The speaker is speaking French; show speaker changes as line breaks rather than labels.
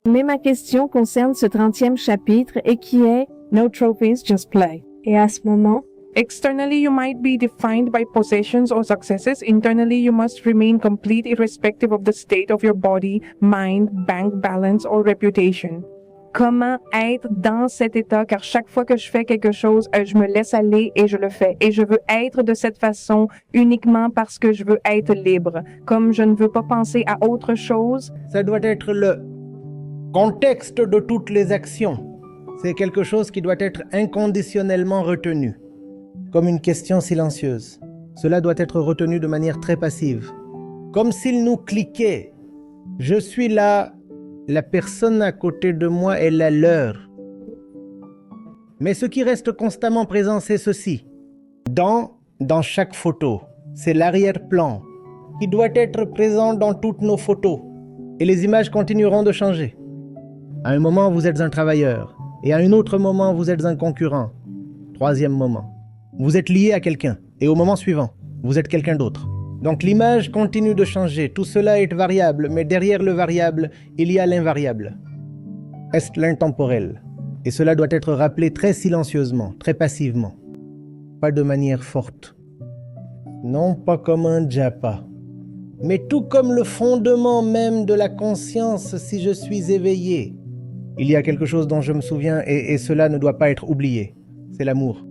Mais ma question concerne ce 30e chapitre et qui est No trophies, just play. Et à ce moment,
Externally, you might be defined by possessions or successes. Internally, you must remain complete irrespective of the state of your body, mind, bank balance or reputation. Comment être dans cet état, car chaque fois que je fais quelque chose, je me laisse aller et je le fais. Et je veux être de cette façon uniquement parce que je veux être libre. Comme je ne veux pas penser à autre chose.
Ça doit être le contexte de toutes les actions. C'est quelque chose qui doit être inconditionnellement retenu, comme une question silencieuse. Cela doit être retenu de manière très passive, comme s'il nous cliquait. Je suis là, la personne à côté de moi est la leur. Mais ce qui reste constamment présent, c'est ceci. Dans chaque photo, c'est l'arrière-plan qui doit être présent dans toutes nos photos. Et les images continueront de changer. À un moment, vous êtes un travailleur. Et à un autre moment, vous êtes un concurrent. Troisième moment, vous êtes lié à quelqu'un. Et au moment suivant, vous êtes quelqu'un d'autre. Donc l'image continue de changer. Tout cela est variable, mais derrière le variable, il y a l'invariable. Est l'intemporel. Et cela doit être rappelé très silencieusement, très passivement. Pas de manière forte. Non pas comme un japa. Mais tout comme le fondement même de la conscience si je suis éveillé. Il y a quelque chose dont je me souviens et cela ne doit pas être oublié. C'est l'amour.